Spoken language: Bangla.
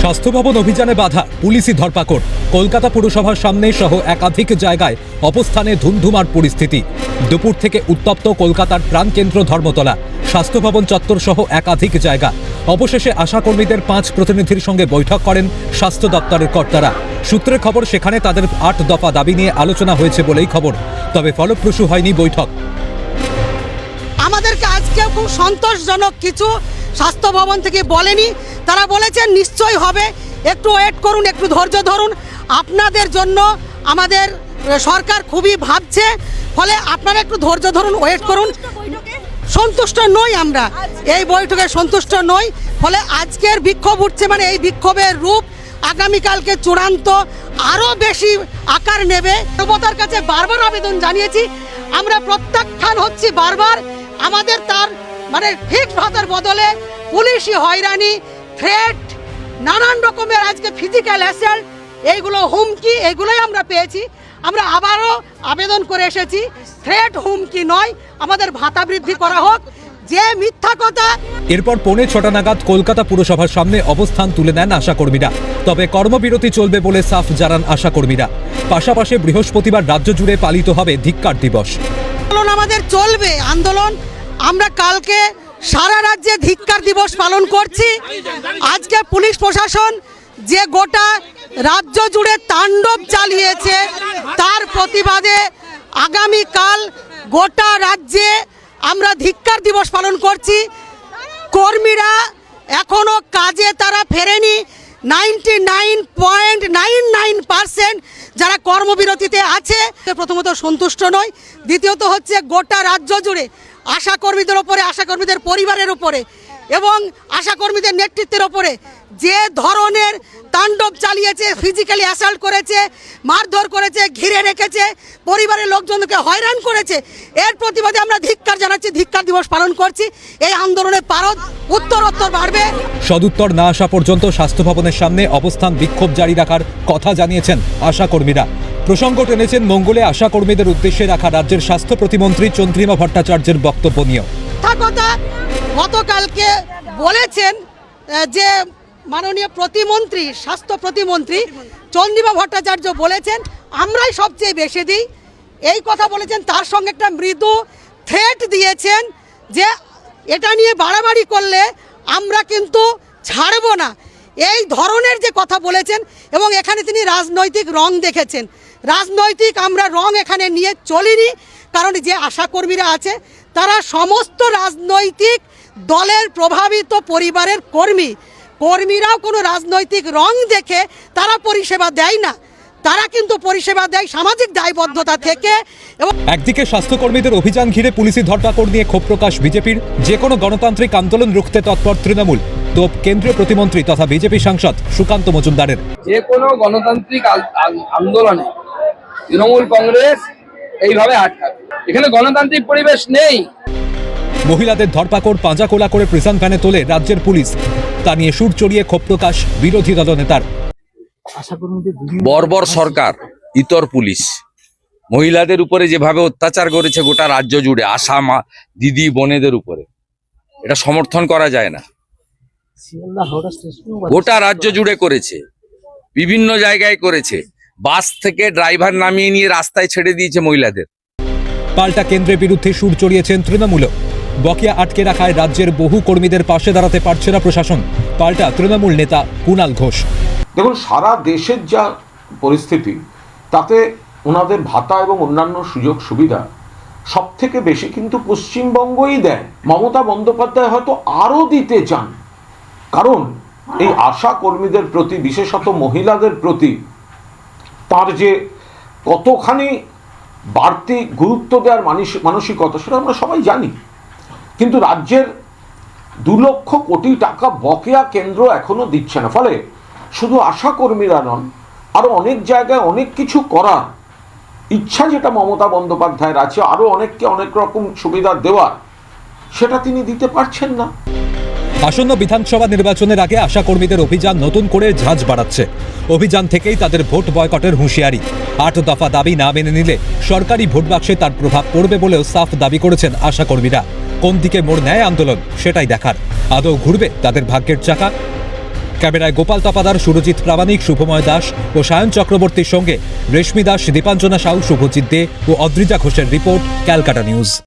স্বাস্থ্য ভবন অভিযানে বাধা, পুলিশি ধরপাকড়। কলকাতা পুরসভার সামনে সহ একাধিক জায়গায় অবস্থানে ধুমধুমার পরিস্থিতি। দুপুর থেকে উত্তপ্ত কলকাতার প্রাণকেন্দ্র ধর্মতলা, স্বাস্থ্য ভবন চত্বর সহ একাধিক জায়গা। অবশেষে আশাকর্মীদের 5 প্রতিনিধির সঙ্গে বৈঠক করেন স্বাস্থ্য দপ্তরের কর্তারা। সূত্রের খবর, সেখানে তাদের 8 দফা দাবি নিয়ে আলোচনা হয়েছে বলেই খবর। তবে ফলপ্রসূ হয়নি বৈঠক। আমাদেরকে আজকে খুব সন্তোষজনক কিছু স্বাস্থ্য ভবন থেকে বলেনি। তারা বলেছেন নিশ্চয়ই হবে, একটু ওয়েট করুন, একটু ধৈর্য ধরুন। আপনাদের জন্য আমাদের সরকার খুবই ভাবছে, ফলে আপনারা একটু ধৈর্য ধরুন, ওয়েট করুন। সন্তুষ্ট নই আমরা, এই বৈঠকে সন্তুষ্ট নই। ফলে আজকের বিক্ষোভ উঠছে, মানে এই বিক্ষোভের রূপ আগামীকালকে চূড়ান্ত আরও বেশি আকার নেবে। দেবতার কাছে বারবার আবেদন জানিয়েছি, আমরা প্রত্যাখ্যান হচ্ছি বারবার। আমাদের তার মানে ফিক্সড ভাতার বদলে পুলিশি হয়রানি, থ্রেট, নানান রকমের আজকে ফিজিক্যাল অ্যাসল্ট, এইগুলো হুমকি, এগুলোই আমরা পেয়েছি। আমরা আবারও আবেদন করে এসেছি, থ্রেট হুমকি নয়, আমাদের ভাতা বৃদ্ধি করা হোক। যে মিথ্যা কথা। এরপর 6:45 নাগাদ কলকাতা পুরসভার সামনে অবস্থান তুলে নেন আশাকর্মীরা। তবে কর্মবিরতি চলবে বলে সাফ জানান আশাকর্মীরা। পাশাপাশি বৃহস্পতিবার রাজ্য জুড়ে পালিত হবে ধিক্কার দিবস। আন্দোলন আমাদের চলবে, আন্দোলন আমরা কালকে সারা রাজ্যে ধিক্কার দিবস পালন করছি। আজকে পুলিশ প্রশাসন যে গোটা রাজ্য জুড়ে তাণ্ডব চালিয়েছে, তার প্রতিবাদে আগামীকাল গোটা রাজ্যে আমরা ধিক্কার দিবস পালন করছি। কর্মীরা এখনো কাজে তারা ফেরেনি। 99.99% যারা কর্মবিরতিতে আছে। প্রথমত সন্তুষ্ট নয়, দ্বিতীয়ত হচ্ছে গোটা রাজ্য জুড়ে আশাকর্মীদের ওপরে, আশাকর্মীদের পরিবারের উপরে এবং আশাকর্মীদের নেতৃত্বের ওপরে যে ধরনের তাণ্ডব চালিয়েছে, ফিজিক্যালি অ্যাসাল্ট করেছে, মারধর করেছে, ঘিরে রেখেছে, পরিবারের লোকজনকে হয়রান করেছে, এর প্রতিবাদে আমরা ধিক্কার জানাচ্ছি, ধিক্কার দিবস পালন করছি। এই আন্দোলনের পারদ উত্তরোত্তর বাড়বে। সদুত্তর না আসা পর্যন্ত স্বাস্থ্য ভবনের সামনে অবস্থান বিক্ষোভ জারি রাখার কথা জানিয়েছেন আশাকর্মীরা। প্রসঙ্গ টেনেছেন মঙ্গলে আশাকর্মীদের উদ্দেশ্যে রাখা রাজ্যের স্বাস্থ্য প্রতিমন্ত্রী চন্দ্রিমা ভট্টাচার্যের বক্তব্য নিয়ে। গতকালকে বলেছেন যে মাননীয় প্রতিমন্ত্রী, স্বাস্থ্য প্রতিমন্ত্রী চন্দ্রিমা ভট্টাচার্য বলেছেন আমরাই সবচেয়ে বেশি দিই, এই কথা বলেছেন। তার সঙ্গে একটা মৃদু থ্রেট দিয়েছেন যে এটা নিয়ে বাড়াবাড়ি করলে আমরা কিন্তু ছাড়ব না, এই ধরনের যে কথা বলেছেন। এবং এখানে তিনি রাজনৈতিক রং দেখেছেন। রাজনৈতিক আমরা রং এখানে নিয়ে চলিনি, কারণ যে আশাকর্মীরা আছে তারা সমস্ত রাজনৈতিক দলের প্রভাবিত পরিবারের কর্মীরাও কোনো রাজনৈতিক রং দেখে তারা পরিষেবা দেয় না। তারা কিন্তু পরিষেবা দেয় সামাজিক দায়বদ্ধতা থেকে। এবং একদিকে স্বাস্থ্যকর্মীদের অভিযান ঘিরে পুলিশি ধরপাকড় নিয়ে ক্ষোভ প্রকাশ বিজেপির। যে কোনো গণতান্ত্রিক আন্দোলন রুখতে তৎপর তৃণমূল, তো কেন্দ্রীয় প্রতিমন্ত্রী তথা বিজেপি সাংসদ সুকান্ত মজুমদারের। যে কোনো গণতান্ত্রিক আন্দোলনে তৃণমূল কংগ্রেস এইভাবে আটকাবে, এখানে গণতান্ত্রিক পরিবেশ নেই। মহিলাদের ধরপাকড় পাঁজাকোলা করে প্রিজন ভ্যানে তোলে রাজ্যের পুলিশ, তা নিয়ে সুর চড়িয়ে ক্ষোভ প্রকাশ বিরোধী দলনেতার। বর্বর সরকার, ইতর পুলিশ মহিলাদের উপরে যেভাবে অত্যাচার করেছে গোটা রাজ্য জুড়ে, আশা মা দিদি বোনেদের উপরে, এটা সমর্থন করা যায় না। গোটা রাজ্য জুড়ে করেছে, বিভিন্ন জায়গায় করেছে। বাস থেকে ড্রাইভার নামিয়ে নিয়ে রাস্তায় ছেড়ে দিয়েছে মহিলাদের। পাল্টা কেন্দ্রের বিরুদ্ধে সুর চড়িয়েছেন তৃণমূল। বকেয়া আটকে রাখায় রাজ্যের বহু কর্মীদের পাশে দাঁড়াতে পারছে না প্রশাসন। পাল্টা তৃণমূল নেতা কুণাল ঘোষ। দেখুন, সারা দেশের যা পরিস্থিতি, তাতে ওনাদের ভাতা এবং অন্যান্য সুযোগ সুবিধা সব থেকে বেশি কিন্তু পশ্চিমবঙ্গই দেয়। মমতা বন্দ্যোপাধ্যায় হয়তো আরও দিতে চান, কারণ এই আশা কর্মীদের প্রতি, বিশেষত মহিলাদের প্রতি তার যে কতখানি বাড়তি গুরুত্ব দেওয়ার মানসিকতা, সেটা আমরা সবাই জানি। কিন্তু রাজ্যের 2 লক্ষ কোটি টাকা বকেয়া কেন্দ্র এখনো দিচ্ছে না। ফলে শুধু আশা কর্মীরা নন, আরও অনেক জায়গায় অনেক কিছু করার ইচ্ছা যেটা মমতা বন্দ্যোপাধ্যায়ের আছে, আরও অনেককে অনেক রকম সুবিধা দেওয়ার, সেটা তিনি দিতে পারছেন না। আসন্ন বিধানসভা নির্বাচনের আগে আশাকর্মীদের অভিযান নতুন করে ঝাঁজ বাড়াচ্ছে। অভিযান থেকেই তাদের ভোট বয়কটের হুঁশিয়ারি। 8 দফা দাবি না মেনে নিলে সরকারি ভোট বাক্সে তার প্রভাব পড়বে বলেও সাফ দাবি করেছেন আশাকর্মীরা। কোন দিকে মোড় নেয় আন্দোলন, সেটাই দেখার। আদৌ ঘুরবে তাদের ভাগ্যের চাকা? ক্যামেরায় গোপাল তপাদার, সুরজিৎ প্রামাণিক, শুভময় দাস ও সায়ন চক্রবর্তীর সঙ্গে রেশমি দাস, দীপাঞ্জনা সাউ, শুভজিৎ দে ও অদ্রিজা ঘোষের রিপোর্ট, ক্যালকাটা নিউজ।